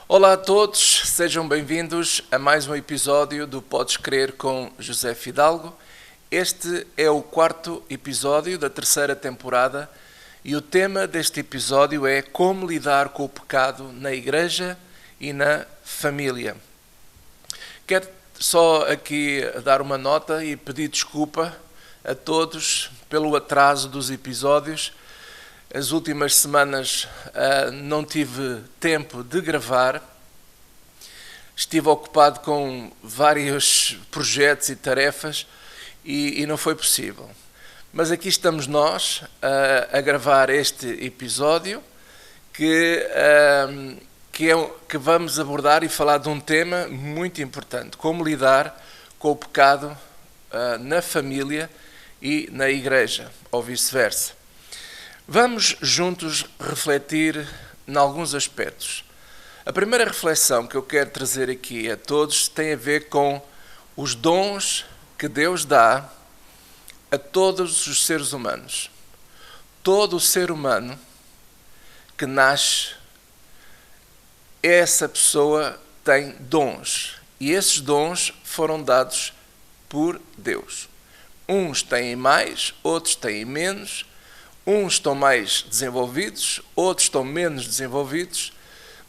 Olá a todos, sejam bem-vindos a mais um episódio do Podes Crer com José Fidalgo. Este é o quarto episódio da terceira temporada e o tema deste episódio é como lidar com o pecado na igreja e na família. Quero só aqui dar uma nota e pedir desculpa a todos pelo atraso dos episódios. As últimas semanas não tive tempo de gravar. Estive ocupado com vários projetos e tarefas e não foi possível. Mas aqui estamos nós a gravar este episódio que vamos abordar e falar de um tema muito importante. Como lidar com o pecado na família e na igreja, ou vice-versa. Vamos juntos refletir em alguns aspectos. A primeira reflexão que eu quero trazer aqui a todos tem a ver com os dons que Deus dá a todos os seres humanos. Todo o ser humano que nasce, essa pessoa tem dons. E esses dons foram dados por Deus. Uns têm mais, outros têm menos. Uns estão mais desenvolvidos, outros estão menos desenvolvidos,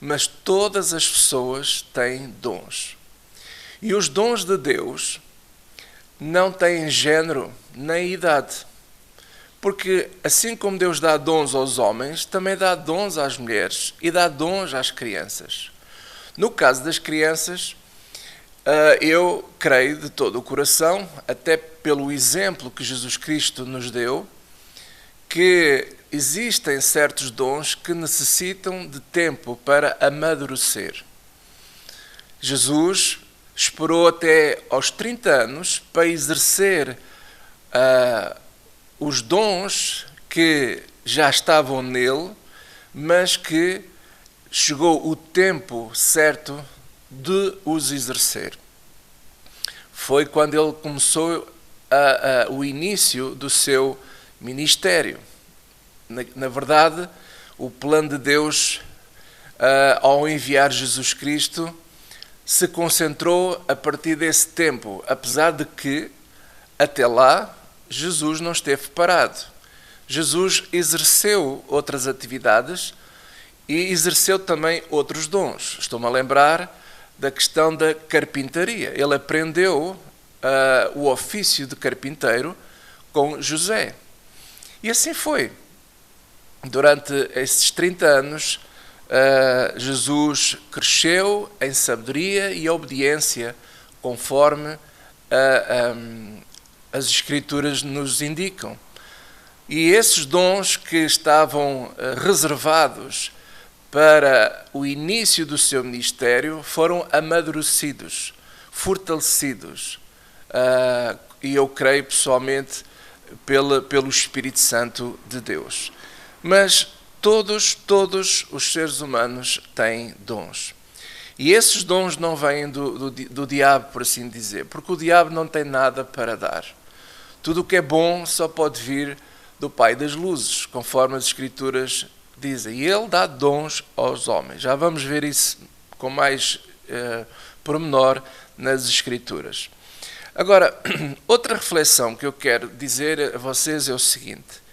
mas todas as pessoas têm dons. E os dons de Deus não têm género nem idade. Porque assim como Deus dá dons aos homens, também dá dons às mulheres e dá dons às crianças. No caso das crianças, eu creio de todo o coração, até pelo exemplo que Jesus Cristo nos deu, que existem certos dons que necessitam de tempo para amadurecer. Jesus esperou até aos 30 anos para exercer os dons que já estavam nele, mas que chegou o tempo certo de os exercer. Foi quando ele começou o início do seu ministério. Na verdade, o plano de Deus, ao enviar Jesus Cristo, se concentrou a partir desse tempo, apesar de que, até lá, Jesus não esteve parado. Jesus exerceu outras atividades e exerceu também outros dons. Estou-me a lembrar da questão da carpintaria. Ele aprendeu o ofício de carpinteiro com José. E assim foi. Durante esses 30 anos, Jesus cresceu em sabedoria e obediência, conforme as Escrituras nos indicam. E esses dons que estavam reservados para o início do seu ministério foram amadurecidos, fortalecidos. E eu creio pessoalmente pelo Espírito Santo de Deus. Mas todos os seres humanos têm dons. E esses dons não vêm do diabo, por assim dizer, porque o diabo não tem nada para dar. Tudo o que é bom só pode vir do Pai das Luzes, conforme as Escrituras dizem. E Ele dá dons aos homens. Já vamos ver isso com mais pormenor nas Escrituras. Agora, outra reflexão que eu quero dizer a vocês é o seguinte.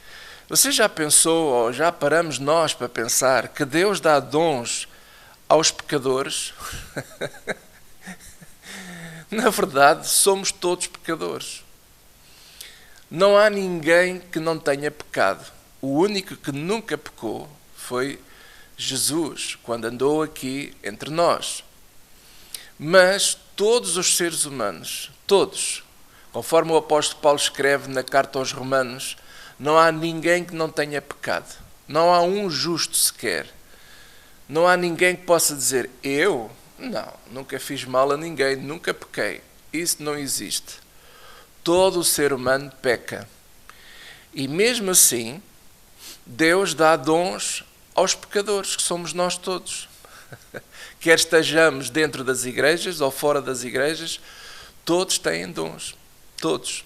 Você já pensou, ou já paramos nós para pensar, que Deus dá dons aos pecadores? Na verdade, somos todos pecadores. Não há ninguém que não tenha pecado. O único que nunca pecou foi Jesus, quando andou aqui entre nós. Mas todos os seres humanos, todos, conforme o apóstolo Paulo escreve na carta aos Romanos, não há ninguém que não tenha pecado. Não há um justo sequer. Não há ninguém que possa dizer, eu? Não, nunca fiz mal a ninguém, nunca pequei. Isso não existe. Todo o ser humano peca. E mesmo assim, Deus dá dons aos pecadores, que somos nós todos. Quer estejamos dentro das igrejas ou fora das igrejas, todos têm dons. Todos.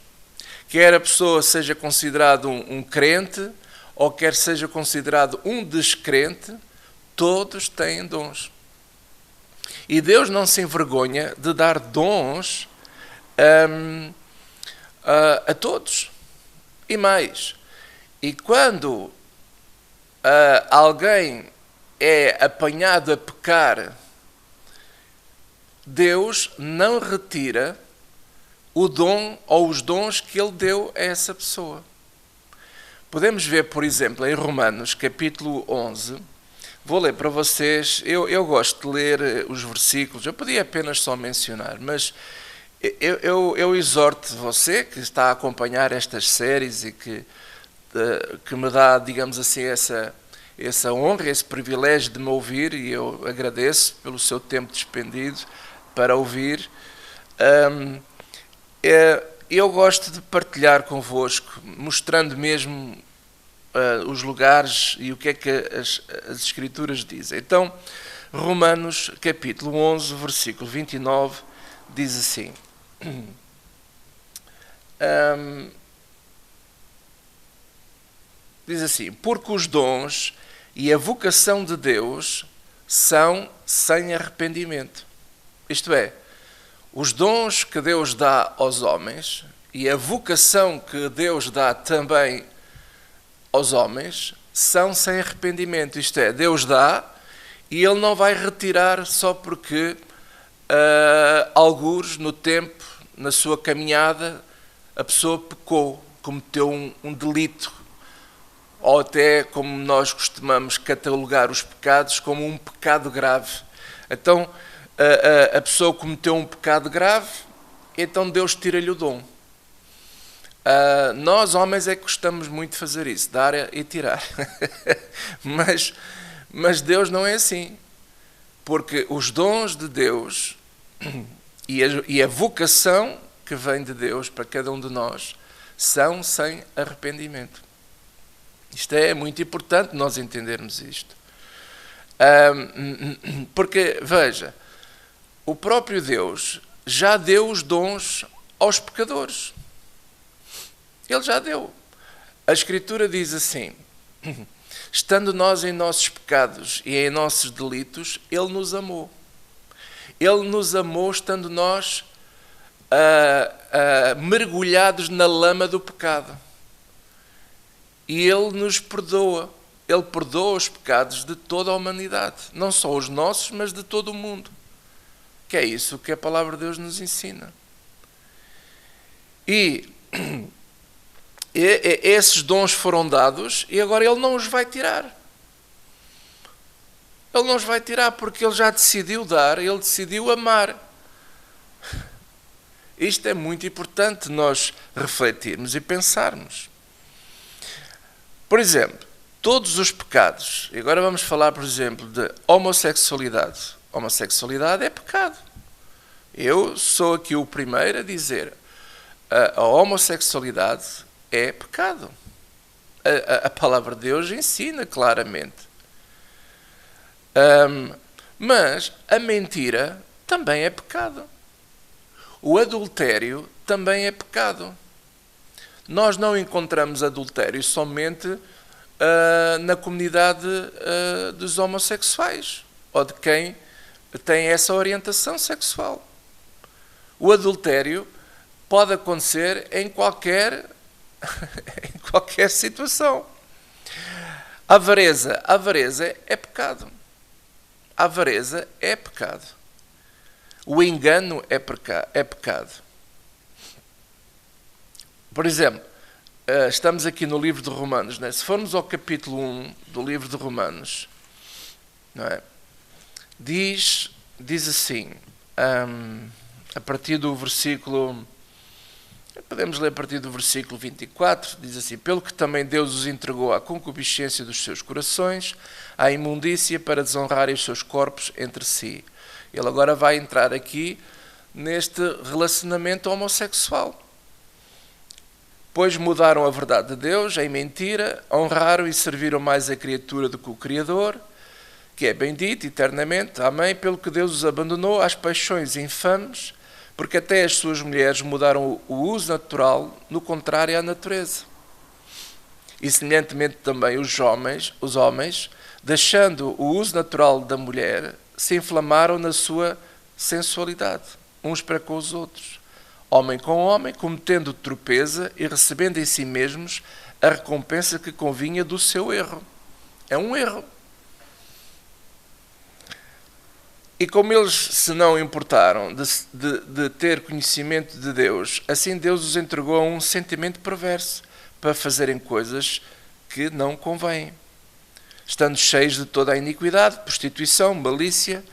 Quer a pessoa seja considerado um crente ou quer seja considerado um descrente, todos têm dons. E Deus não se envergonha de dar dons a todos. E mais, e quando alguém é apanhado a pecar, Deus não retira o dom ou os dons que Ele deu a essa pessoa. Podemos ver, por exemplo, em Romanos, capítulo 11, vou ler para vocês, eu gosto de ler os versículos, eu podia apenas só mencionar, mas eu exorto você que está a acompanhar estas séries e que me dá, digamos assim, essa honra, esse privilégio de me ouvir, e eu agradeço pelo seu tempo despendido para ouvir. Eu gosto de partilhar convosco, mostrando mesmo os lugares e o que é que as Escrituras dizem. Então, Romanos, capítulo 11, versículo 29, diz assim: diz assim: porque os dons e a vocação de Deus são sem arrependimento. Isto é, os dons que Deus dá aos homens e a vocação que Deus dá também aos homens são sem arrependimento. Isto é, Deus dá e Ele não vai retirar só porque algures no tempo, na sua caminhada, a pessoa pecou, cometeu um delito, ou até, como nós costumamos catalogar os pecados, como um pecado grave. Então, a pessoa cometeu um pecado grave, então Deus tira-lhe o dom. Nós, homens, é que gostamos muito de fazer isso, dar e tirar. mas Deus não é assim. Porque os dons de Deus e a vocação que vem de Deus para cada um de nós são sem arrependimento. Isto é muito importante nós entendermos isto. Porque, veja, o próprio Deus já deu os dons aos pecadores. Ele já deu. A Escritura diz assim: estando nós em nossos pecados e em nossos delitos, Ele nos amou. Ele nos amou estando nós mergulhados na lama do pecado. E Ele nos perdoa. Ele perdoa os pecados de toda a humanidade. Não só os nossos, mas de todo o mundo. Que é isso que a palavra de Deus nos ensina. E esses dons foram dados e agora Ele não os vai tirar. Ele não os vai tirar porque Ele já decidiu dar, Ele decidiu amar. Isto é muito importante nós refletirmos e pensarmos. Por exemplo, todos os pecados, e agora vamos falar, por exemplo, de homossexualidade. Homossexualidade é pecado. Eu sou aqui o primeiro a dizer: a homossexualidade é pecado. A palavra de Deus ensina claramente. Mas a mentira também é pecado. O adultério também é pecado. Nós não encontramos adultério somente na comunidade dos homossexuais ou de quem tem essa orientação sexual. O adultério pode acontecer em qualquer situação. A avareza é pecado. A avareza é pecado. O engano é pecado. Por exemplo, estamos aqui no livro de Romanos, né? Se formos ao capítulo 1 do livro de Romanos, não é? Diz assim, a partir do versículo, podemos ler a partir do versículo 24, diz assim: pelo que também Deus os entregou à concupiscência dos seus corações, à imundícia, para desonrarem os seus corpos entre si. Ele agora vai entrar aqui neste relacionamento homossexual. Pois mudaram a verdade de Deus em mentira, honraram e serviram mais a criatura do que o Criador, que é bendito eternamente. Amém. Pelo que Deus os abandonou às paixões infames, porque até as suas mulheres mudaram o uso natural, no contrário à natureza. E semelhantemente também os homens, deixando o uso natural da mulher, se inflamaram na sua sensualidade, uns para com os outros, homem com homem, cometendo torpeza e recebendo em si mesmos a recompensa que convinha do seu erro. É um erro. E como eles se não importaram de ter conhecimento de Deus, assim Deus os entregou a um sentimento perverso para fazerem coisas que não convêm, estando cheios de toda a iniquidade, prostituição, malícia,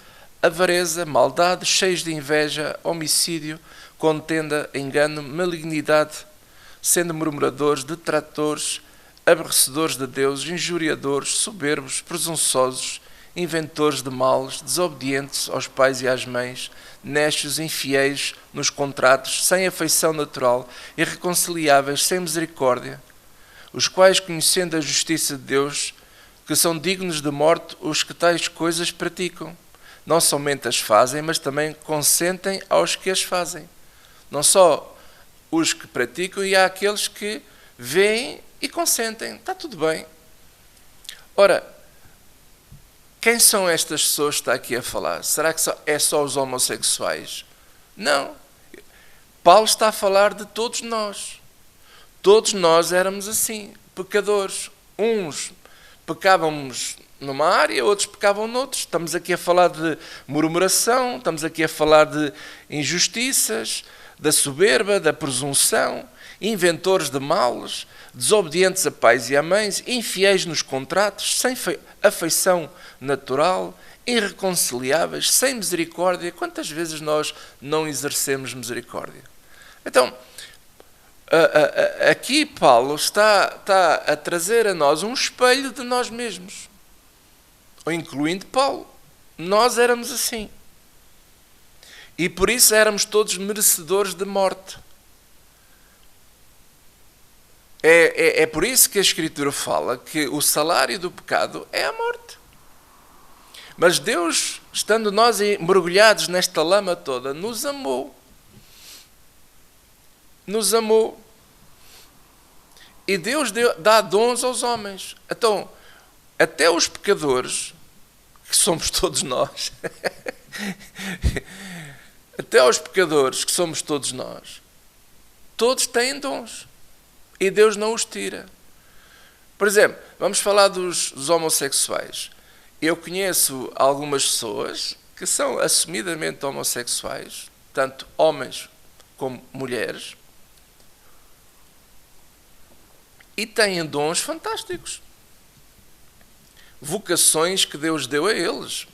avareza, maldade, cheios de inveja, homicídio, contenda, engano, malignidade, sendo murmuradores, detratores, aborrecedores de Deus, injuriadores, soberbos, presunçosos, inventores de males, desobedientes aos pais e às mães, necios, infiéis nos contratos, sem afeição natural, irreconciliáveis, sem misericórdia, os quais, conhecendo a justiça de Deus, que são dignos de morte os que tais coisas praticam, não somente as fazem, mas também consentem aos que as fazem. Não só os que praticam, e há aqueles que veem e consentem. Está tudo bem. Ora, quem são estas pessoas que está aqui a falar? Será que é só os homossexuais? Não. Paulo está a falar de todos nós. Todos nós éramos assim, pecadores. Uns pecávamos numa área, outros pecavam noutros. Estamos aqui a falar de murmuração, estamos aqui a falar de injustiças, da soberba, da presunção, inventores de males, desobedientes a pais e a mães, infiéis nos contratos, sem afeição natural, irreconciliáveis, sem misericórdia. Quantas vezes nós não exercemos misericórdia? Então, aqui Paulo está a trazer a nós um espelho de nós mesmos, incluindo Paulo. Nós éramos assim. E por isso éramos todos merecedores de morte. É por isso que a Escritura fala que o salário do pecado é a morte. Mas Deus, estando nós mergulhados nesta lama toda, nos amou. Nos amou. E Deus dá dons aos homens. Então, até os pecadores, que somos todos nós, até os pecadores, que somos todos nós, todos têm dons. E Deus não os tira. Por exemplo, vamos falar dos homossexuais. Eu conheço algumas pessoas que são assumidamente homossexuais, tanto homens como mulheres, e têm dons fantásticos. Vocações que Deus deu a eles.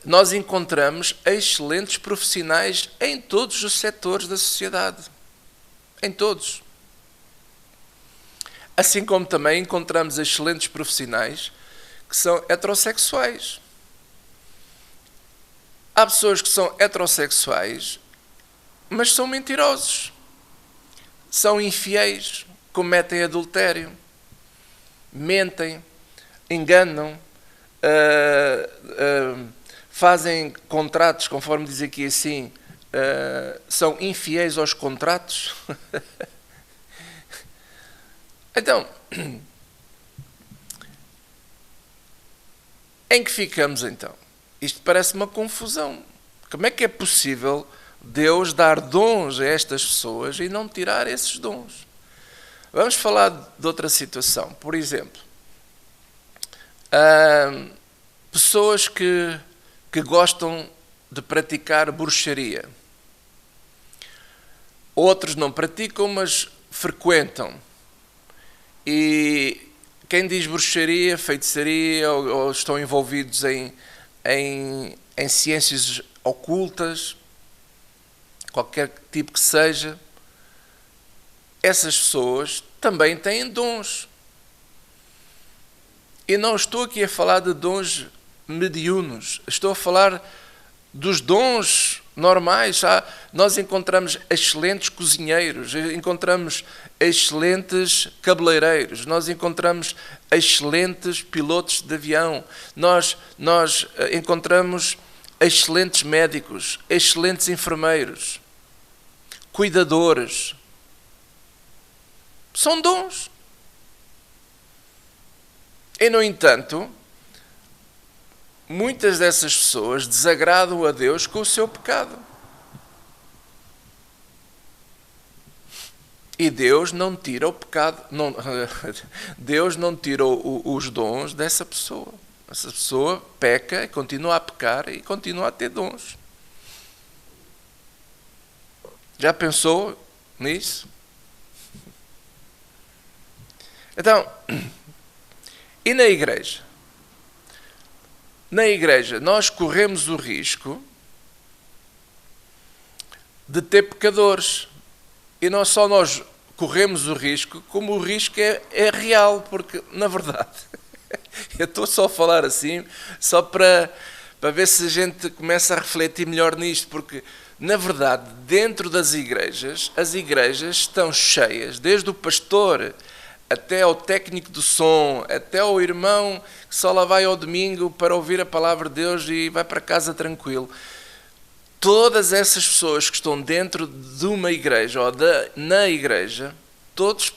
Nós encontramos excelentes profissionais em todos os setores da sociedade. Em todos. Assim como também encontramos excelentes profissionais que são heterossexuais. Há pessoas que são heterossexuais, mas são mentirosos. São infiéis, cometem adultério, mentem, enganam, fazem contratos, conforme diz aqui assim, são infiéis aos contratos. Então, em que ficamos então? Isto parece uma confusão. Como é que é possível Deus dar dons a estas pessoas e não tirar esses dons? Vamos falar de outra situação. Por exemplo, pessoas que gostam de praticar bruxaria. Outros não praticam, mas frequentam. E quem diz bruxaria, feitiçaria, ou estão envolvidos em ciências ocultas, qualquer tipo que seja, essas pessoas também têm dons. E não estou aqui a falar de dons mediúnos, estou a falar dos dons normais. Nós encontramos excelentes cozinheiros, encontramos excelentes cabeleireiros, nós encontramos excelentes pilotos de avião, nós encontramos excelentes médicos, excelentes enfermeiros, cuidadores. São dons. E, no entanto, muitas dessas pessoas desagradam a Deus com o seu pecado. E Deus não tira o pecado, não, Deus não tira os dons dessa pessoa. Essa pessoa peca e continua a pecar e continua a ter dons. Já pensou nisso? Então, e na igreja? Na igreja nós corremos o risco de ter pecadores. E não só nós corremos o risco, como o risco é real, porque, na verdade, eu estou só a falar assim, só para ver se a gente começa a refletir melhor nisto, porque, na verdade, dentro das igrejas, as igrejas estão cheias, desde o pastor até ao técnico do som, até ao irmão que só lá vai ao domingo para ouvir a palavra de Deus e vai para casa tranquilo. Todas essas pessoas que estão dentro de uma igreja ou na igreja, todos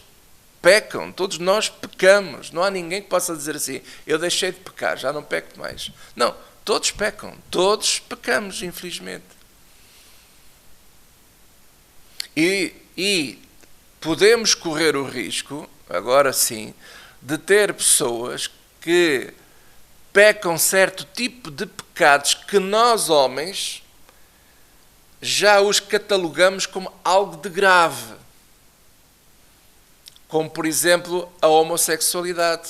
pecam, todos nós pecamos. Não há ninguém que possa dizer assim, eu deixei de pecar, já não peco mais. Não, todos pecam, todos pecamos, infelizmente. E podemos correr o risco, agora sim, de ter pessoas que pecam certo tipo de pecados que nós, homens, já os catalogamos como algo de grave. Como, por exemplo, a homossexualidade.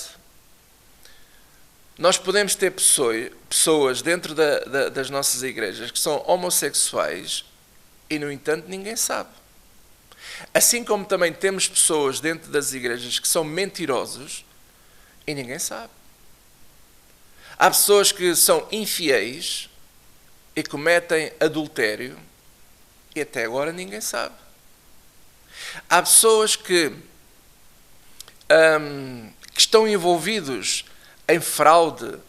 Nós podemos ter pessoas dentro das nossas igrejas que são homossexuais e, no entanto, ninguém sabe. Assim como também temos pessoas dentro das igrejas que são mentirosos e ninguém sabe. Há pessoas que são infiéis e cometem adultério e até agora ninguém sabe. Há pessoas que estão envolvidos em fraude,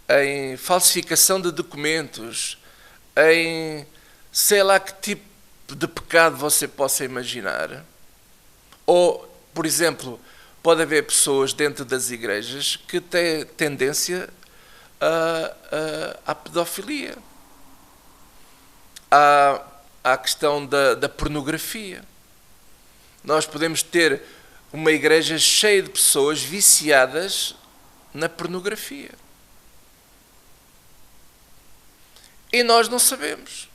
em falsificação de documentos, em sei lá que tipo de pecado você possa imaginar. Ou, por exemplo, pode haver pessoas dentro das igrejas que têm tendência à pedofilia, à questão da pornografia. Nós podemos ter uma igreja cheia de pessoas viciadas na pornografia. E nós não sabemos.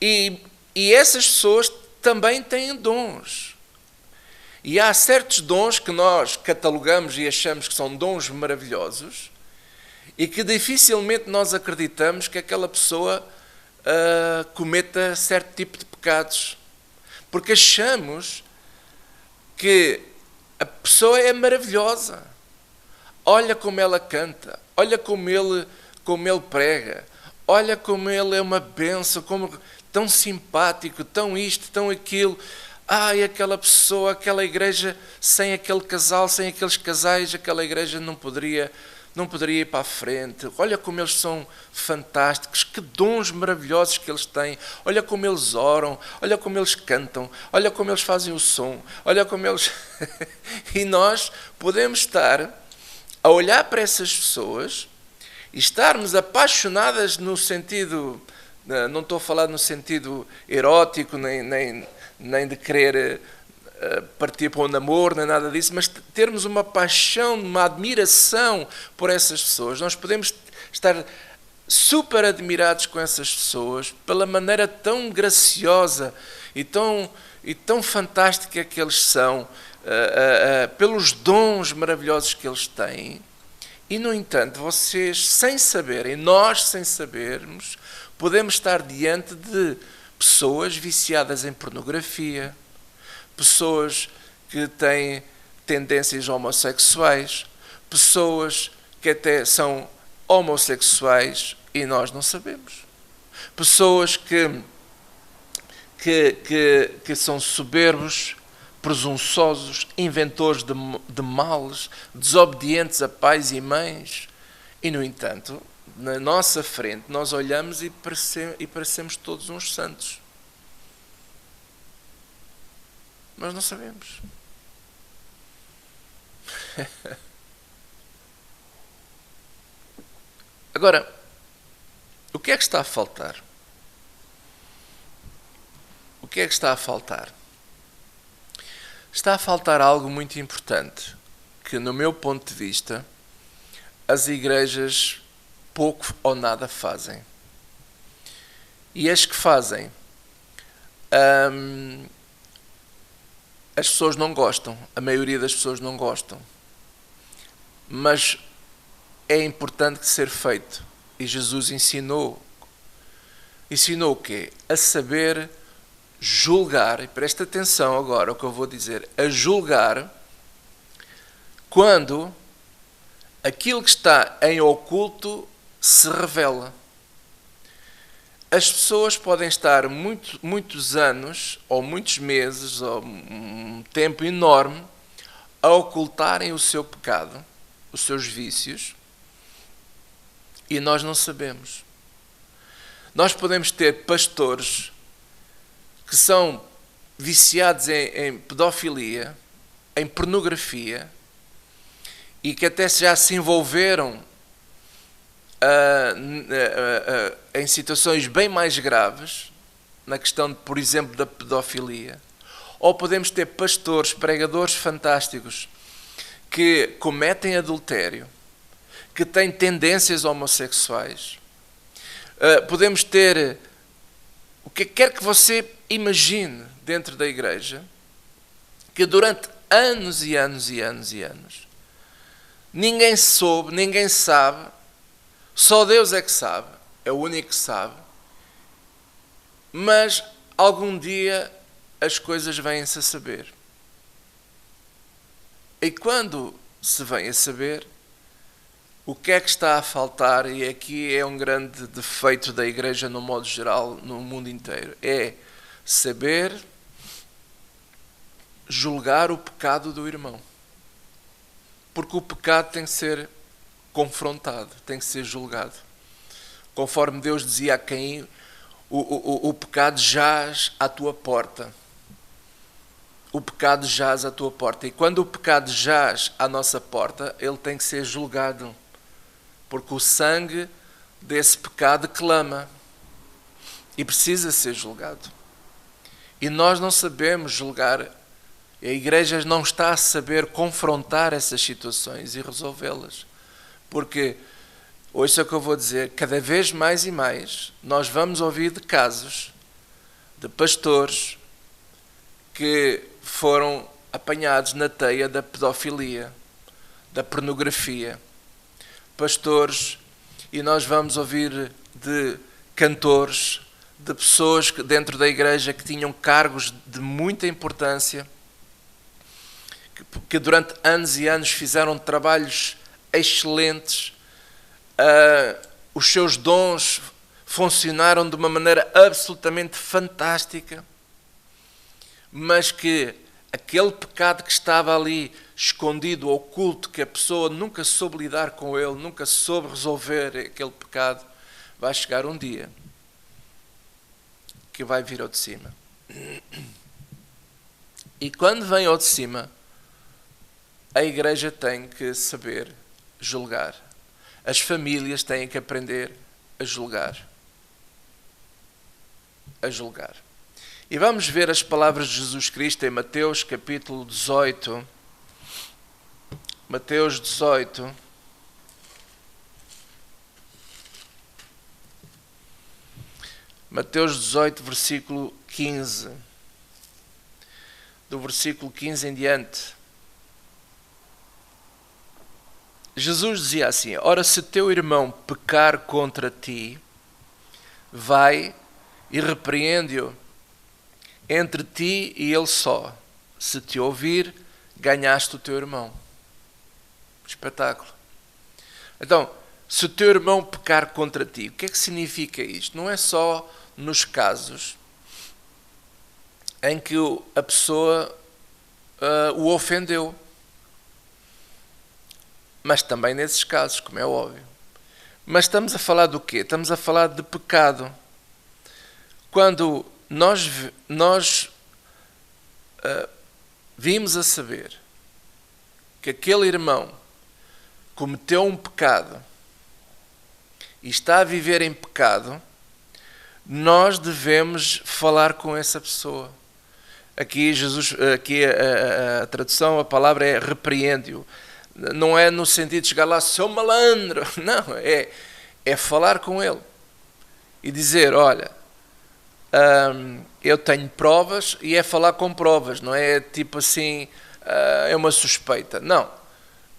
E essas pessoas também têm dons. E há certos dons que nós catalogamos e achamos que são dons maravilhosos e que dificilmente nós acreditamos que aquela pessoa cometa certo tipo de pecados. Porque achamos que a pessoa é maravilhosa. Olha como ela canta, olha como ele prega, olha como ele é uma bênção, como tão simpático, tão isto, tão aquilo. Ai, aquela pessoa, aquela igreja, sem aquele casal, sem aqueles casais, aquela igreja não poderia ir para a frente. Olha como eles são fantásticos, que dons maravilhosos que eles têm. Olha como eles oram, olha como eles cantam, olha como eles fazem o som, olha como eles... E nós podemos estar a olhar para essas pessoas e estarmos apaixonadas no sentido... Não estou a falar no sentido erótico, nem de querer partir para o namoro, nem nada disso, mas termos uma paixão, uma admiração por essas pessoas. Nós podemos estar super admirados com essas pessoas pela maneira tão graciosa e tão fantástica que eles são, pelos dons maravilhosos que eles têm. E, no entanto, vocês, sem saberem, nós, sem sabermos, podemos estar diante de pessoas viciadas em pornografia, pessoas que têm tendências homossexuais, pessoas que até são homossexuais e nós não sabemos. Pessoas que são soberbos, presunçosos, inventores de males, desobedientes a pais e mães. E, no entanto, na nossa frente, nós olhamos e parecemos todos uns santos. Nós não sabemos. Agora, o que é que está a faltar? O que é que está a faltar? Está a faltar algo muito importante, que no meu ponto de vista, as igrejas pouco ou nada fazem. E as que fazem, as pessoas não gostam, a maioria das pessoas não gostam. Mas é importante ser feito. E Jesus ensinou. Ensinou o quê? A saber julgar, e presta atenção agora ao que eu vou dizer, a julgar quando aquilo que está em oculto se revela. As pessoas podem estar muitos anos, ou muitos meses, ou um tempo enorme, a ocultarem o seu pecado, os seus vícios, e nós não sabemos. Nós podemos ter pastores que são viciados em pedofilia, em pornografia, e que até já se envolveram em situações bem mais graves, na questão, por exemplo, da pedofilia. Ou podemos ter pastores, pregadores fantásticos, que cometem adultério, que têm tendências homossexuais. Podemos ter o que quer que você imagine dentro da igreja, que durante anos e anos e anos e anos, ninguém soube, ninguém sabe, só Deus é que sabe, é o único que sabe, mas algum dia as coisas vêm-se a saber. E quando se vem a saber, o que é que está a faltar, e aqui é um grande defeito da igreja no modo geral, no mundo inteiro, é saber julgar o pecado do irmão. Porque o pecado tem que ser confrontado, tem que ser julgado. Conforme Deus dizia a Caim, o pecado jaz à tua porta. O pecado jaz à tua porta. E quando o pecado jaz à nossa porta, ele tem que ser julgado. Porque o sangue desse pecado clama. E precisa ser julgado. E nós não sabemos julgar. A igreja não está a saber confrontar essas situações e resolvê-las. Porque, ouça o que eu vou dizer, cada vez mais e mais, nós vamos ouvir de casos de pastores que foram apanhados na teia da pedofilia, da pornografia. Pastores, e nós vamos ouvir de cantores, de pessoas dentro da igreja que tinham cargos de muita importância, que durante anos e anos fizeram trabalhos excelentes, os seus dons funcionaram de uma maneira absolutamente fantástica, mas que aquele pecado que estava ali escondido, oculto, que a pessoa nunca soube lidar com ele, nunca soube resolver aquele pecado, vai chegar um dia que vai vir ao de cima. E quando vem ao de cima, a igreja tem que saber julgar. As famílias têm que aprender a julgar. A julgar. E vamos ver as palavras de Jesus Cristo em Mateus capítulo 18. Mateus 18. Mateus 18, versículo 15. Do versículo 15 em diante. Jesus dizia assim: ora, se teu irmão pecar contra ti, vai e repreende-o entre ti e ele só. Se te ouvir, ganhaste o teu irmão. Espetáculo. Então, se o teu irmão pecar contra ti, o que é que significa isto? Não é só nos casos em que a pessoa o ofendeu, mas também nesses casos, como é óbvio. Mas estamos a falar do quê? Estamos a falar de pecado. Quando nós vimos a saber que aquele irmão cometeu um pecado e está a viver em pecado, nós devemos falar com essa pessoa. Aqui a tradução, a palavra é repreende-o. Não é no sentido de chegar lá, seu malandro. Não, é falar com ele. E dizer, olha, eu tenho provas, e é falar com provas, não é tipo assim, é uma suspeita. Não.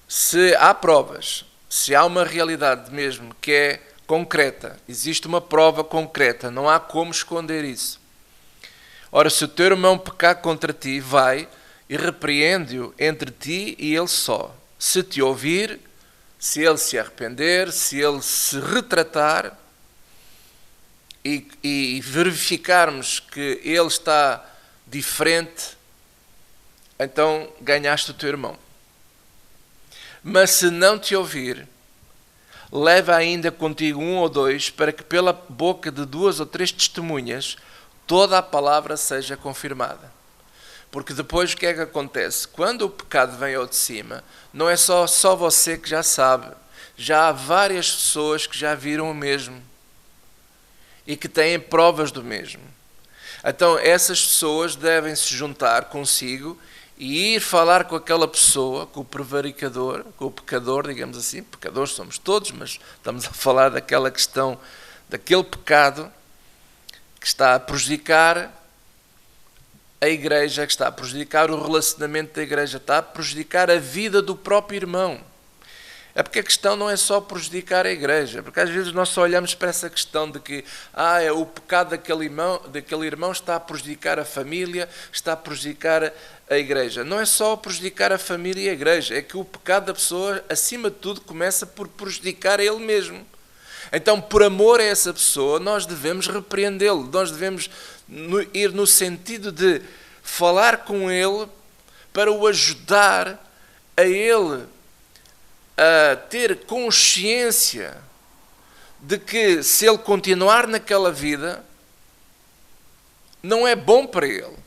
Se há provas, se há uma realidade mesmo que é concreta, existe uma prova concreta, não há como esconder isso. Ora, se o teu irmão pecar contra ti, vai e repreende-o entre ti e ele só. Se te ouvir, se ele se arrepender, se ele se retratar e verificarmos que ele está diferente, então ganhaste o teu irmão. Mas se não te ouvir, leva ainda contigo 1 ou 2, para que pela boca de 2 ou 3 testemunhas toda a palavra seja confirmada. Porque depois o que é que acontece? Quando o pecado vem ao de cima, não é só você que já sabe. Já há várias pessoas que já viram o mesmo e que têm provas do mesmo. Então essas pessoas devem se juntar consigo e ir falar com aquela pessoa, com o prevaricador, com o pecador, digamos assim. Pecadores somos todos, mas estamos a falar daquela questão, daquele pecado que está a prejudicar a igreja, que está a prejudicar o relacionamento da igreja, está a prejudicar a vida do próprio irmão. É porque a questão não é só prejudicar a igreja, porque às vezes nós só olhamos para essa questão de que o pecado daquele irmão está a prejudicar a família, está a prejudicar a igreja. Não é só prejudicar a família e a igreja, é que o pecado da pessoa, acima de tudo, começa por prejudicar a ele mesmo. Então, por amor a essa pessoa, nós devemos repreendê-lo, nós devemos ir no sentido de falar com ele para o ajudar a ele a ter consciência de que se ele continuar naquela vida, não é bom para ele.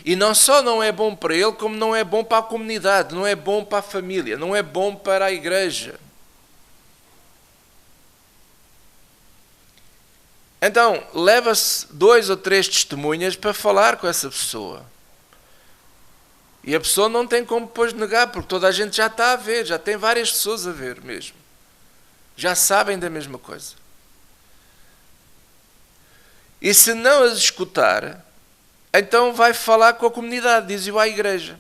E não só não é bom para ele, como não é bom para a comunidade, não é bom para a família, não é bom para a igreja. Então, leva-se 2 ou 3 testemunhas para falar com essa pessoa. E a pessoa não tem como depois negar, porque toda a gente já está a ver, já tem várias pessoas a ver mesmo. Já sabem da mesma coisa. E se não as escutar, então vai falar com a comunidade, diz-o à igreja.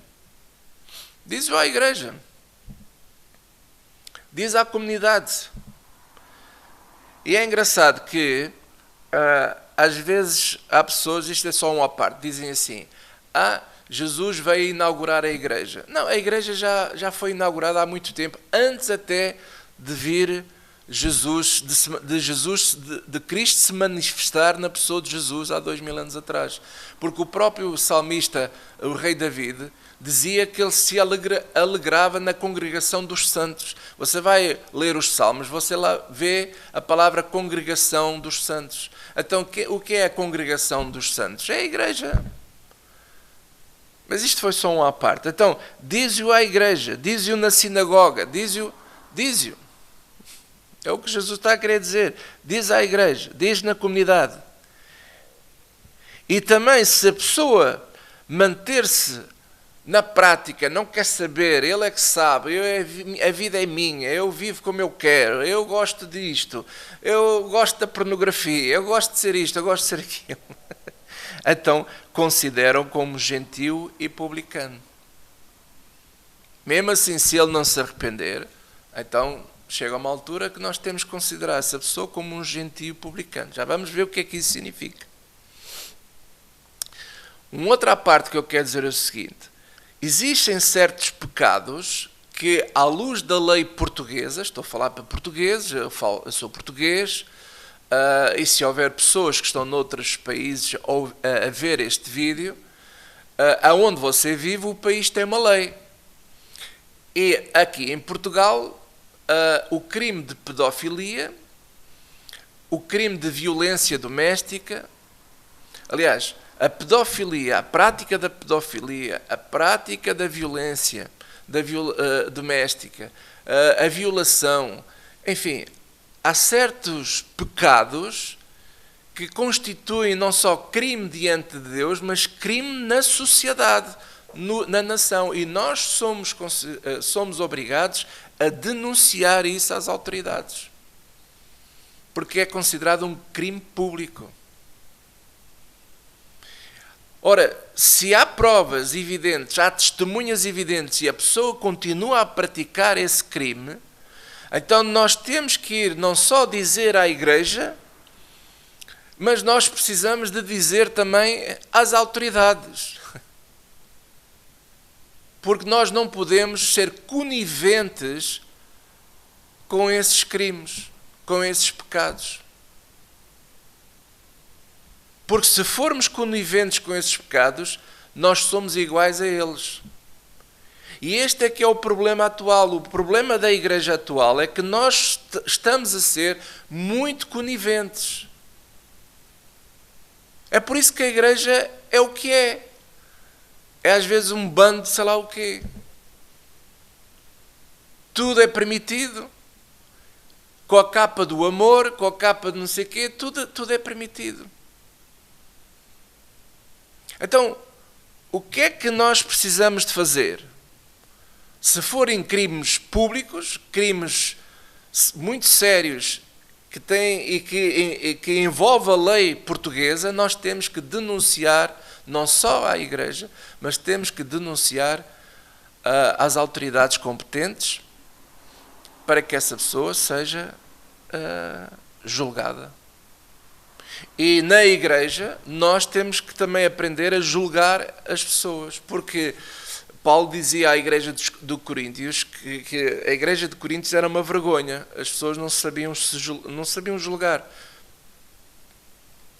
Diz-o à igreja. Diz à comunidade. E é engraçado que às vezes há pessoas, isto é só uma parte, dizem assim, Jesus veio inaugurar a igreja. Não, a igreja já foi inaugurada há muito tempo, antes até de vir Jesus, de Cristo se manifestar na pessoa de Jesus há 2000 anos atrás. Porque o próprio salmista, o rei David, dizia que ele se alegrava na congregação dos santos. Você vai ler os salmos, você lá vê a palavra congregação dos santos. Então, o que é a congregação dos santos? É a igreja. Mas isto foi só uma parte. Então, diz-o à igreja, diz-o na sinagoga, diz-o. É o que Jesus está a querer dizer. Diz à igreja, diz na comunidade. E também, se a pessoa manter-se na prática, não quer saber, ele é que sabe, a vida é minha, eu vivo como eu quero, eu gosto disto, eu gosto da pornografia, eu gosto de ser isto, eu gosto de ser aquilo. Então, consideram como gentio e publicano. Mesmo assim, se ele não se arrepender, então chega uma altura que nós temos que considerar essa pessoa como um gentio publicano. Já vamos ver o que é que isso significa. Uma outra parte que eu quero dizer é o seguinte. Existem certos pecados que, à luz da lei portuguesa, estou a falar para portugueses, eu sou português, e se houver pessoas que estão noutros países a ver este vídeo, aonde você vive, o país tem uma lei. E aqui em Portugal, o crime de pedofilia, o crime de violência doméstica, aliás, a pedofilia, a prática da pedofilia, a prática da violência doméstica, a violação, enfim, há certos pecados que constituem não só crime diante de Deus, mas crime na sociedade, na nação. E nós somos obrigados a denunciar isso às autoridades. Porque é considerado um crime público. Ora, se há provas evidentes, há testemunhas evidentes e a pessoa continua a praticar esse crime, então nós temos que ir não só dizer à igreja, mas nós precisamos de dizer também às autoridades. Porque nós não podemos ser coniventes com esses crimes, com esses pecados. Porque se formos coniventes com esses pecados, nós somos iguais a eles. E este é que é o problema atual. O problema da igreja atual é que nós estamos a ser muito coniventes. É por isso que a igreja é o que é. É às vezes um bando de sei lá o quê. Tudo é permitido. Com a capa do amor, com a capa de não sei o quê, tudo é permitido. Então, o que é que nós precisamos de fazer? Se forem crimes públicos, crimes muito sérios, que envolve a lei portuguesa, nós temos que denunciar, não só à igreja, mas temos que denunciar às autoridades competentes para que essa pessoa seja julgada. E na igreja nós temos que também aprender a julgar as pessoas, porque Paulo dizia à igreja de Coríntios que a igreja de Coríntios era uma vergonha, as pessoas não sabiam julgar.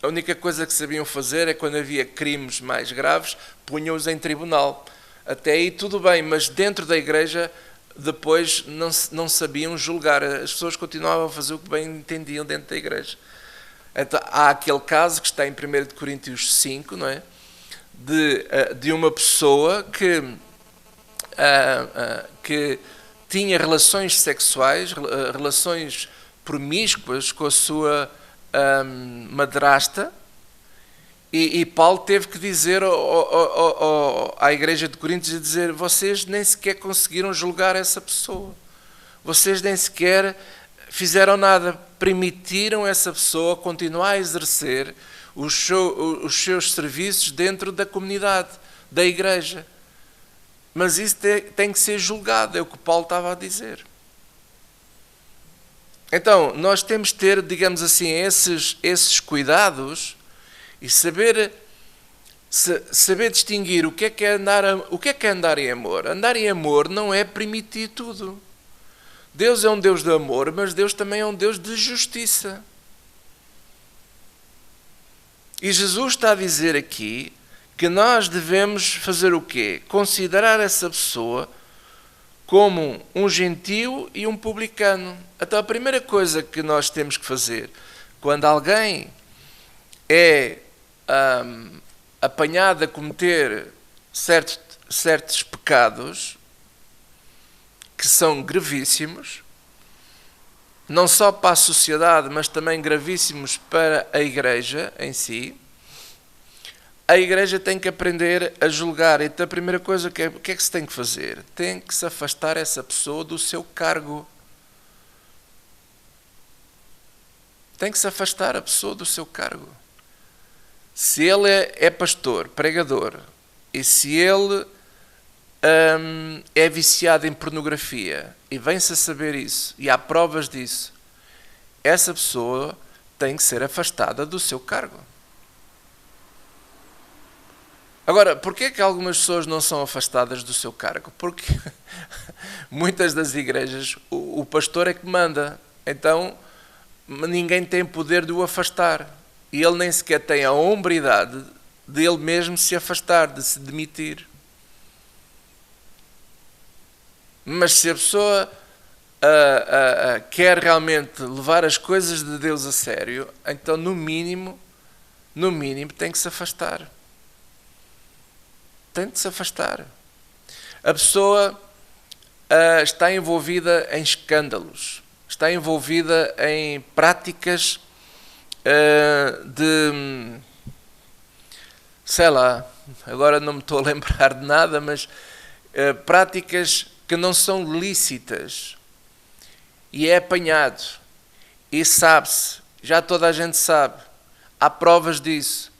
A única coisa que sabiam fazer é quando havia crimes mais graves, punham-os em tribunal. Até aí tudo bem, mas dentro da igreja depois não sabiam julgar, as pessoas continuavam a fazer o que bem entendiam dentro da igreja. Então, há aquele caso que está em 1 Coríntios 5, não é? De uma pessoa que tinha relações sexuais, relações promíscuas com a sua madrasta, e Paulo teve que dizer à igreja de Coríntios, dizer, vocês nem sequer conseguiram julgar essa pessoa, vocês nem sequer fizeram nada, permitiram essa pessoa continuar a exercer os seus serviços dentro da comunidade, da igreja. Mas isso tem que ser julgado, é o que Paulo estava a dizer. Então, nós temos que ter, digamos assim, esses cuidados e saber distinguir o que é andar em amor. Andar em amor não é permitir tudo. Deus é um Deus de amor, mas Deus também é um Deus de justiça. E Jesus está a dizer aqui que nós devemos fazer o quê? Considerar essa pessoa como um gentio e um publicano. Então a primeira coisa que nós temos que fazer, quando alguém é apanhado a cometer certos pecados, que são gravíssimos, não só para a sociedade, mas também gravíssimos para a igreja em si, a igreja tem que aprender a julgar. Então a primeira coisa, o que é que se tem que fazer? Tem que se afastar essa pessoa do seu cargo. Tem que se afastar a pessoa do seu cargo. Se ele é pastor, pregador, e se ele é viciado em pornografia e vem-se a saber isso e há provas disso, essa pessoa tem que ser afastada do seu cargo. Agora, porquê é que algumas pessoas não são afastadas do seu cargo? Porque muitas das igrejas o pastor é que manda, então ninguém tem poder de o afastar e ele nem sequer tem a hombridade de ele mesmo se afastar, de se demitir. Mas se a pessoa quer realmente levar as coisas de Deus a sério, então no mínimo tem que se afastar. Tem de se afastar. A pessoa está envolvida em escândalos, está envolvida em práticas de, sei lá, agora não me estou a lembrar de nada, mas práticas que não são lícitas, e é apanhado, e sabe-se, já toda a gente sabe, há provas disso.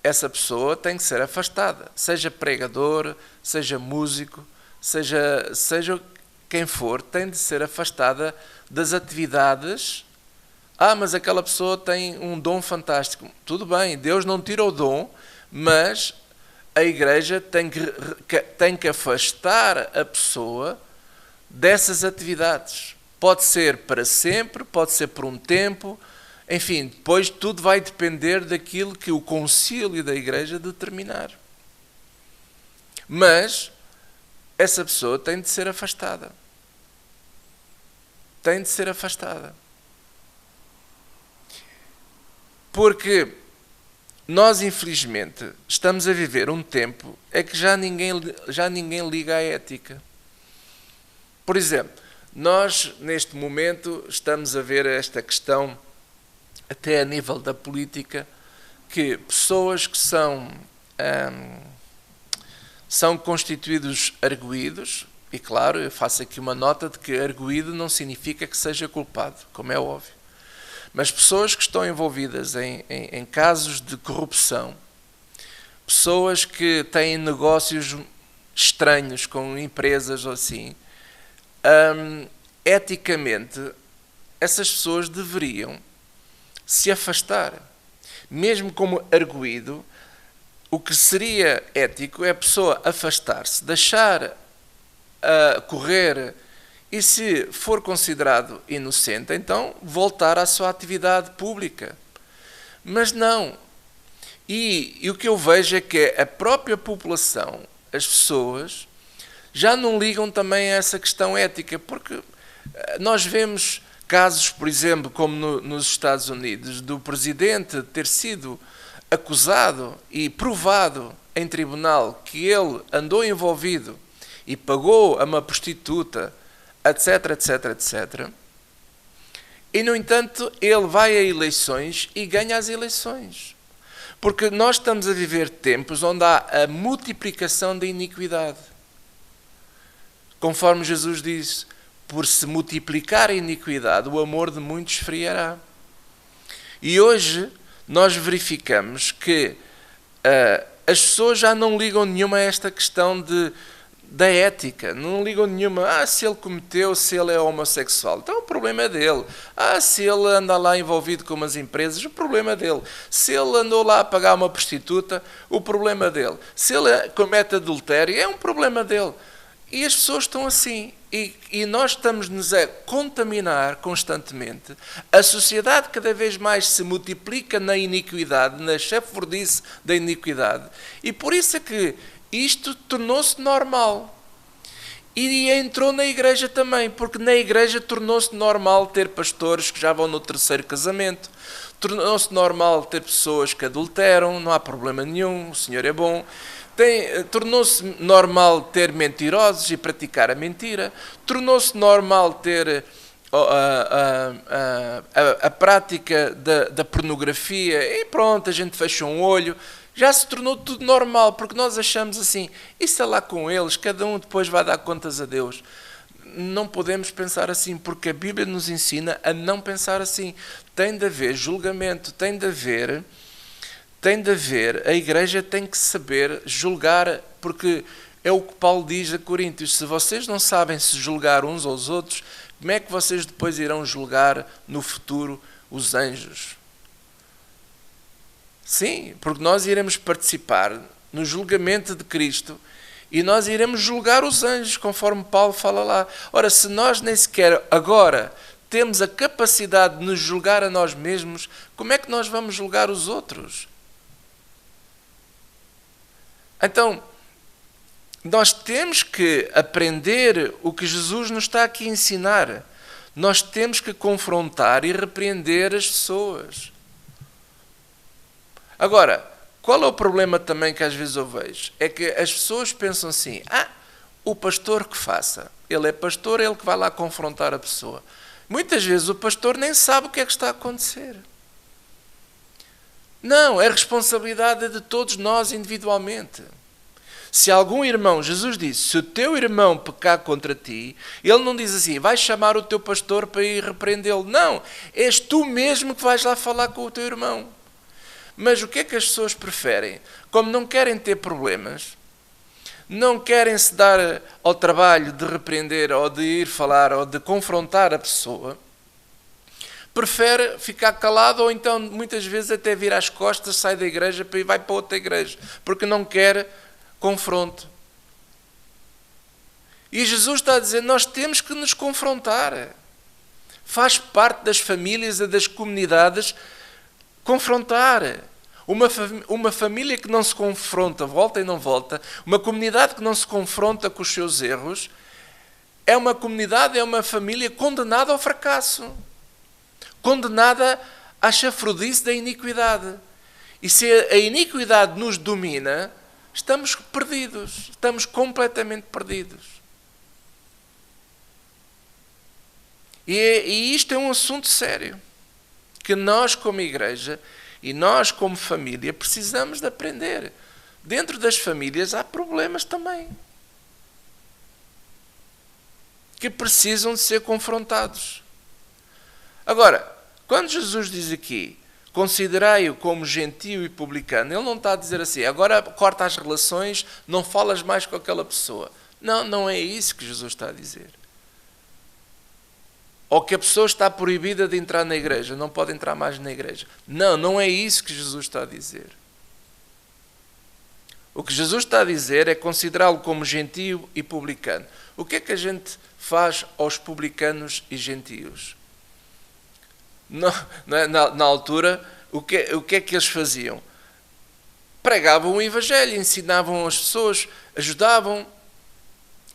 Essa pessoa tem que ser afastada, seja pregador, seja músico, seja quem for, tem de ser afastada das atividades. Mas aquela pessoa tem um dom fantástico. Tudo bem, Deus não tira o dom, mas a igreja tem que afastar a pessoa dessas atividades. Pode ser para sempre, pode ser por um tempo, enfim, depois tudo vai depender daquilo que o concílio da igreja determinar. Mas essa pessoa tem de ser afastada. Tem de ser afastada. Porque nós, infelizmente, estamos a viver um tempo em que já ninguém liga à ética. Por exemplo, nós, neste momento, estamos a ver esta questão, até a nível da política, que pessoas que são constituídos arguídos, e claro, eu faço aqui uma nota de que arguído não significa que seja culpado, como é óbvio. Mas pessoas que estão envolvidas em casos de corrupção, pessoas que têm negócios estranhos com empresas ou assim, eticamente, essas pessoas deveriam se afastar. Mesmo como arguído, o que seria ético é a pessoa afastar-se, deixar correr, e se for considerado inocente, então voltar à sua atividade pública. Mas não. E o que eu vejo é que a própria população, as pessoas, já não ligam também a essa questão ética, porque nós vemos casos, por exemplo, como nos Estados Unidos, do presidente ter sido acusado e provado em tribunal que ele andou envolvido e pagou a uma prostituta, etc, etc, etc. E, no entanto, ele vai a eleições e ganha as eleições. Porque nós estamos a viver tempos onde há a multiplicação da iniquidade. Conforme Jesus disse, por se multiplicar a iniquidade, o amor de muitos esfriará. E hoje nós verificamos que as pessoas já não ligam nenhuma a esta questão da ética, não ligam nenhuma, se ele cometeu, se ele é homossexual, então o problema é dele. Se ele anda lá envolvido com umas empresas, o problema é dele. Se ele andou lá a pagar uma prostituta, o problema é dele. Se ele comete adultério, é um problema dele. E as pessoas estão assim, e nós estamos-nos a contaminar constantemente. A sociedade cada vez mais se multiplica na iniquidade, na chafurdice da iniquidade, e por isso é que isto tornou-se normal. E entrou na igreja também, porque na igreja tornou-se normal ter pastores que já vão no terceiro casamento, tornou-se normal ter pessoas que adulteram, não há problema nenhum, o Senhor é bom. Tornou-se normal ter mentirosos e praticar a mentira, tornou-se normal ter a prática da pornografia, e pronto, a gente fecha um olho. Já se tornou tudo normal, porque nós achamos assim, isso é lá com eles, cada um depois vai dar contas a Deus. Não podemos pensar assim, porque a Bíblia nos ensina a não pensar assim. Tem de haver julgamento, tem de haver, a igreja tem que saber julgar, porque é o que Paulo diz a Coríntios, se vocês não sabem se julgar uns aos outros, como é que vocês depois irão julgar no futuro os anjos? Sim, porque nós iremos participar no julgamento de Cristo e nós iremos julgar os anjos, conforme Paulo fala lá. Ora, se nós nem sequer agora temos a capacidade de nos julgar a nós mesmos, como é que nós vamos julgar os outros? Então, nós temos que aprender o que Jesus nos está aqui a ensinar. Nós temos que confrontar e repreender as pessoas. Agora, qual é o problema também que às vezes eu vejo? É que as pessoas pensam assim, o pastor que faça. Ele é pastor, é ele que vai lá confrontar a pessoa. Muitas vezes o pastor nem sabe o que é que está a acontecer. Não, é responsabilidade de todos nós individualmente. Se algum irmão, Jesus disse, se o teu irmão pecar contra ti, ele não diz assim, vais chamar o teu pastor para ir repreendê-lo. Não, és tu mesmo que vais lá falar com o teu irmão. Mas o que é que as pessoas preferem? Como não querem ter problemas, não querem se dar ao trabalho de repreender ou de ir falar ou de confrontar a pessoa, prefere ficar calado ou então muitas vezes até vir às costas, sai da igreja e vai para outra igreja, porque não quer confronto. E Jesus está a dizer, nós temos que nos confrontar. Faz parte das famílias e das comunidades confrontar. Uma família que não se confronta, volta e não volta, uma comunidade que não se confronta com os seus erros, é uma comunidade, é uma família condenada ao fracasso. Condenada à chafrudice da iniquidade. E se a iniquidade nos domina, estamos perdidos. Estamos completamente perdidos. E isto é um assunto sério. Que nós como igreja e nós como família precisamos de aprender. Dentro das famílias há problemas também. Que precisam de ser confrontados. Agora, quando Jesus diz aqui, considerai-o como gentio e publicano, ele não está a dizer assim, agora corta as relações, não falas mais com aquela pessoa. Não, não é isso que Jesus está a dizer. Ou que a pessoa está proibida de entrar na igreja, não pode entrar mais na igreja. Não, não é isso que Jesus está a dizer. O que Jesus está a dizer é considerá-lo como gentio e publicano. O que é que a gente faz aos publicanos e gentios? Na altura, o que é que eles faziam? Pregavam o Evangelho, ensinavam as pessoas, ajudavam.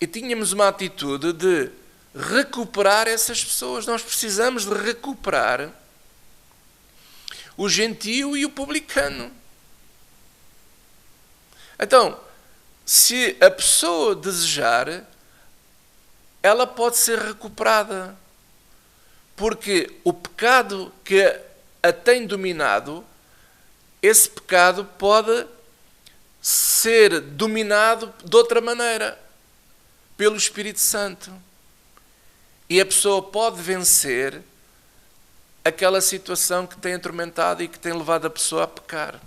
E tínhamos uma atitude de recuperar essas pessoas. Nós precisamos de recuperar o gentio e o publicano. Então, se a pessoa desejar, ela pode ser recuperada. Porque o pecado que a tem dominado, esse pecado pode ser dominado de outra maneira, pelo Espírito Santo. E a pessoa pode vencer aquela situação que tem atormentado e que tem levado a pessoa a pecar.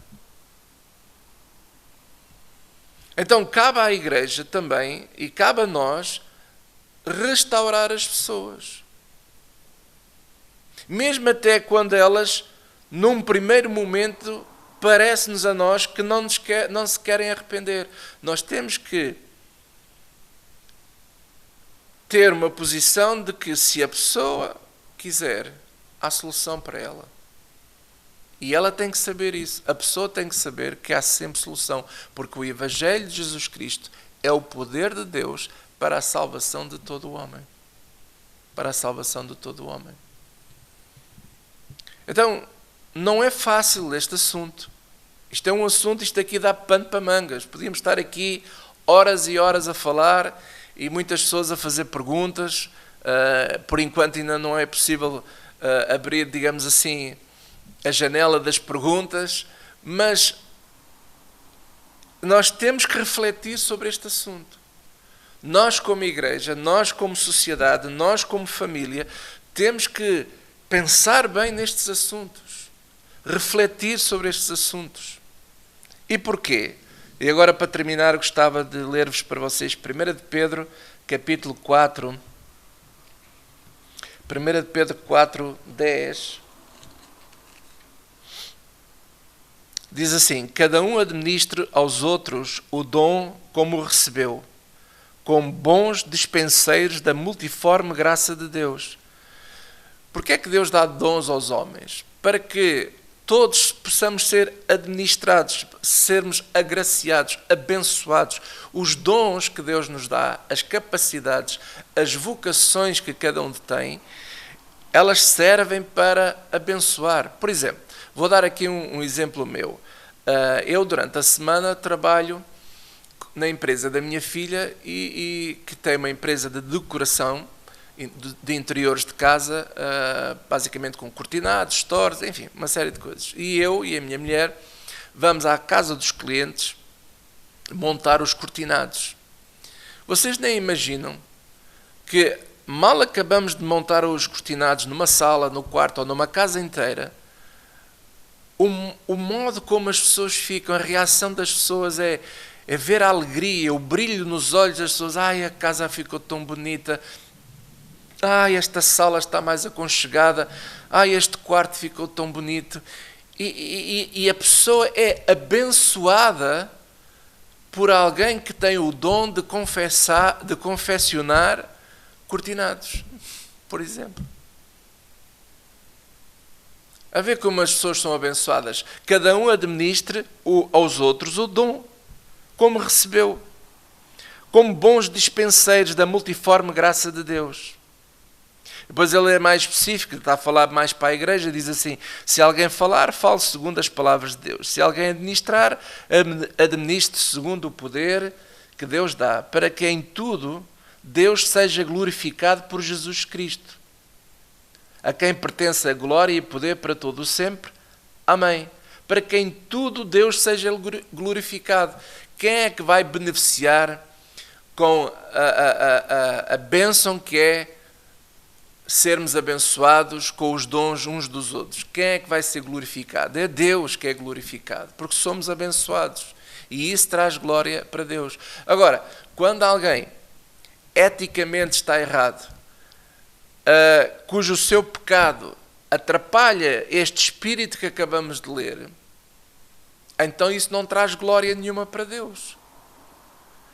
Então, cabe à igreja também, e cabe a nós, restaurar as pessoas. Mesmo até quando elas, num primeiro momento, parece-nos a nós que não se querem arrepender. Nós temos que ter uma posição de que se a pessoa quiser, há solução para ela. E ela tem que saber isso. A pessoa tem que saber que há sempre solução. Porque o Evangelho de Jesus Cristo é o poder de Deus para a salvação de todo o homem. Para a salvação de todo o homem. Então, não é fácil este assunto. Isto é um assunto, isto aqui dá pano para mangas. Podíamos estar aqui horas e horas a falar e muitas pessoas a fazer perguntas. Por enquanto ainda não é possível abrir, digamos assim, a janela das perguntas, mas nós temos que refletir sobre este assunto. Nós como igreja, nós como sociedade, nós como família, temos que pensar bem nestes assuntos, refletir sobre estes assuntos. E porquê? E agora, para terminar, gostava de ler-vos para vocês 1 de Pedro, capítulo 4, 1 de Pedro 4, 10. Diz assim, cada um administre aos outros o dom como o recebeu, como bons dispenseiros da multiforme graça de Deus. Porquê é que Deus dá dons aos homens? Para que todos possamos ser administrados, sermos agraciados, abençoados. Os dons que Deus nos dá, as capacidades, as vocações que cada um tem, elas servem para abençoar. Por exemplo, vou dar aqui um exemplo meu. Eu, durante a semana, trabalho na empresa da minha filha, e que tem uma empresa de decoração, de interiores de casa, basicamente com cortinados, stores, enfim, uma série de coisas. E eu e a minha mulher vamos à casa dos clientes montar os cortinados. Vocês nem imaginam que mal acabamos de montar os cortinados numa sala, no quarto ou numa casa inteira, o modo como as pessoas ficam, a reação das pessoas é ver a alegria, o brilho nos olhos das pessoas. Ai, a casa ficou tão bonita. Ai, esta sala está mais aconchegada. Ai, este quarto ficou tão bonito. E a pessoa é abençoada por alguém que tem o dom de confeccionar cortinados, por exemplo. A ver como as pessoas são abençoadas. Cada um administre aos outros o dom, como recebeu, como bons dispenseiros da multiforme graça de Deus. Depois ele é mais específico, está a falar mais para a igreja, diz assim: se alguém falar, fale segundo as palavras de Deus. Se alguém administrar, administre segundo o poder que Deus dá, para que em tudo Deus seja glorificado por Jesus Cristo, a quem pertence a glória e poder para todo o sempre. Amém. Para que em tudo Deus seja glorificado. Quem é que vai beneficiar com a bênção que é sermos abençoados com os dons uns dos outros? Quem é que vai ser glorificado? É Deus que é glorificado, porque somos abençoados. E isso traz glória para Deus. Agora, quando alguém eticamente está errado, cujo seu pecado atrapalha este espírito que acabamos de ler, então isso não traz glória nenhuma para Deus.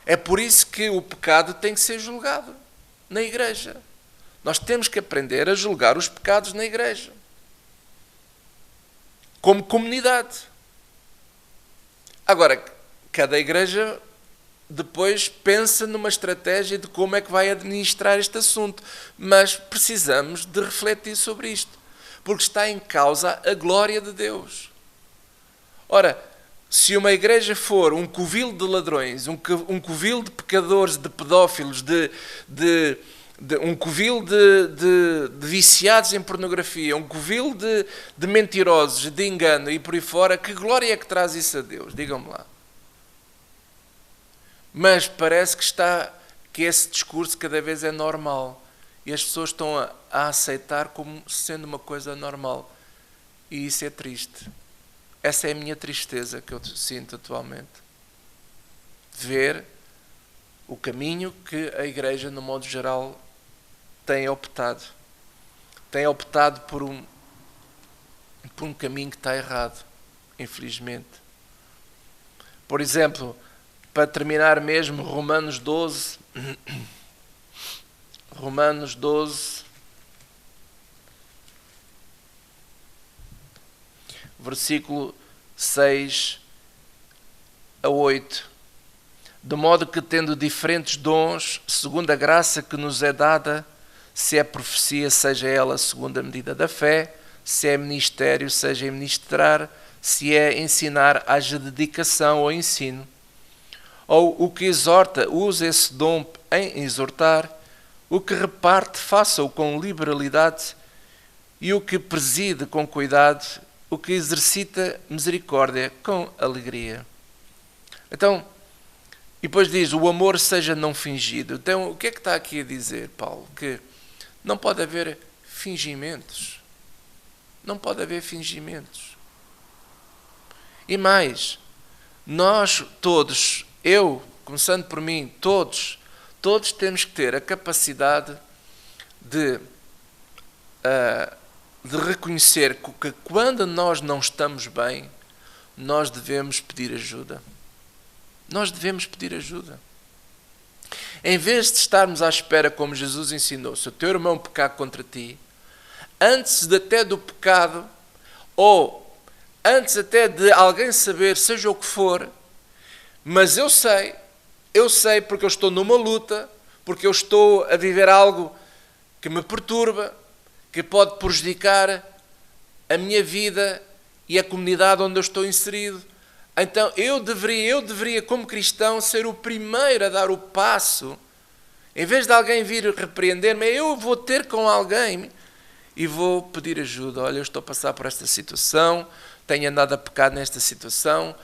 É por isso que o pecado tem que ser julgado na igreja. Nós temos que aprender a julgar os pecados na igreja, como comunidade. Agora, cada igreja depois pensa numa estratégia de como é que vai administrar este assunto, mas precisamos de refletir sobre isto, porque está em causa a glória de Deus. Ora, se uma igreja for um covil de ladrões, um covil de pecadores, de pedófilos, um covil de viciados em pornografia, um covil de mentirosos, de engano e por aí fora, que glória é que traz isso a Deus? Digam-me lá. Mas parece que esse discurso cada vez é normal e as pessoas estão a aceitar como sendo uma coisa normal, e isso é triste. Essa é a minha tristeza que eu sinto atualmente. Ver o caminho que a igreja, no modo geral, tem optado. Tem optado por um caminho que está errado, infelizmente. Por exemplo, para terminar mesmo, Romanos 12, versículo 6 a 8. De modo que, tendo diferentes dons, segundo a graça que nos é dada, se é profecia, seja ela segundo a medida da fé, se é ministério, seja em ministrar, se é ensinar, haja dedicação ao ensino. Ou o que exorta, use esse dom em exortar, o que reparte, faça-o com liberalidade, e o que preside com cuidado, o que exercita misericórdia com alegria. Então, e depois diz, o amor seja não fingido. Então, o que é que está aqui a dizer, Paulo? Que não pode haver fingimentos. Não pode haver fingimentos. E mais, nós todos, eu, começando por mim, todos temos que ter a capacidade de reconhecer que quando nós não estamos bem, nós devemos pedir ajuda. Nós devemos pedir ajuda. Em vez de estarmos à espera, como Jesus ensinou, se o teu irmão pecar contra ti, antes até do pecado, ou antes até de alguém saber, seja o que for, mas eu sei porque eu estou numa luta, porque eu estou a viver algo que me perturba, que pode prejudicar a minha vida e a comunidade onde eu estou inserido. Então eu deveria, como cristão, ser o primeiro a dar o passo Em vez de alguém vir repreender-me, eu vou ter com alguém e vou pedir ajuda. Olha, eu estou a passar por esta situação, tenho andado a pecar nesta situação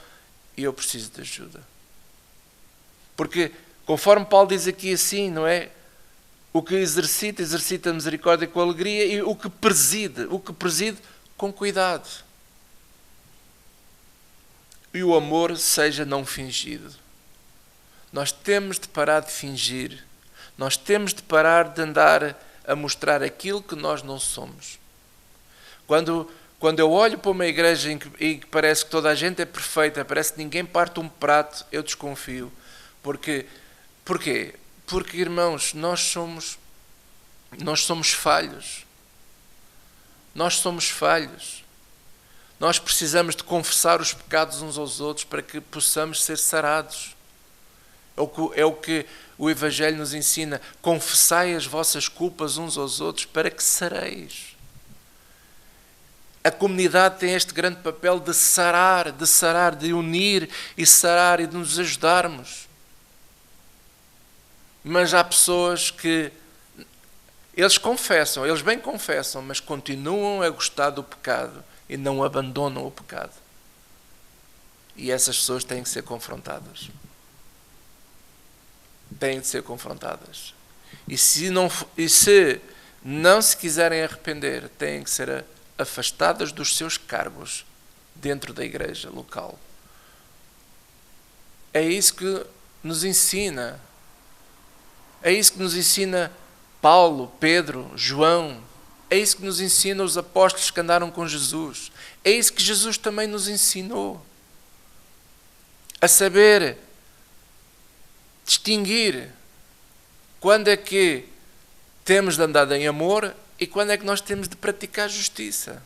e eu preciso de ajuda. Porque, conforme Paulo diz aqui assim, não é? O que exercita, exercita a misericórdia com alegria, e o que preside com cuidado. E o amor seja não fingido. Nós temos de parar de fingir. Nós temos de parar de andar a mostrar aquilo que nós não somos. Quando eu olho para uma igreja em que parece que toda a gente é perfeita, parece que ninguém parte um prato, eu desconfio. Porquê? Porque, irmãos, nós somos falhos. Nós somos falhos. Nós precisamos de confessar os pecados uns aos outros para que possamos ser sarados. É o que o Evangelho nos ensina. Confessai as vossas culpas uns aos outros para que sareis. A comunidade tem este grande papel de sarar, de unir e sarar e de nos ajudarmos. Mas há pessoas que eles bem confessam, mas continuam a gostar do pecado e não abandonam o pecado. E essas pessoas têm que ser confrontadas. Têm de ser confrontadas. E se não se quiserem arrepender, têm que ser afastadas dos seus cargos dentro da igreja local. É isso que nos ensina. É isso que nos ensina Paulo, Pedro, João. É isso que nos ensina os apóstolos que andaram com Jesus. É isso que Jesus também nos ensinou. A saber distinguir quando é que temos de andar em amor e quando é que nós temos de praticar justiça.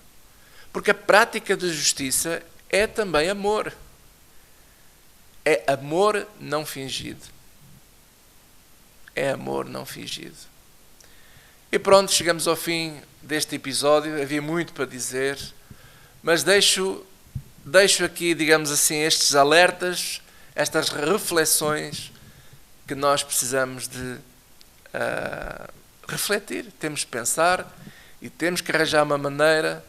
Porque a prática da justiça é também amor. É amor não fingido. É amor não fingido. E pronto, chegamos ao fim deste episódio. Havia muito para dizer, mas deixo aqui, digamos assim, estes alertas, estas reflexões que nós precisamos de refletir. Temos de pensar e temos que arranjar uma maneira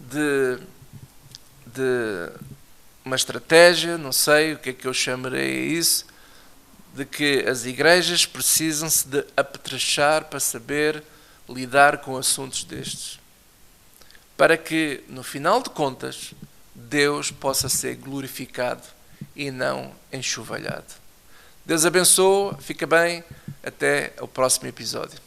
de uma estratégia, não sei o que é que eu chamarei a isso, de que as igrejas precisam-se de apetrechar para saber lidar com assuntos destes. Para que, no final de contas, Deus possa ser glorificado e não enxovalhado. Deus abençoe, fica bem, até o próximo episódio.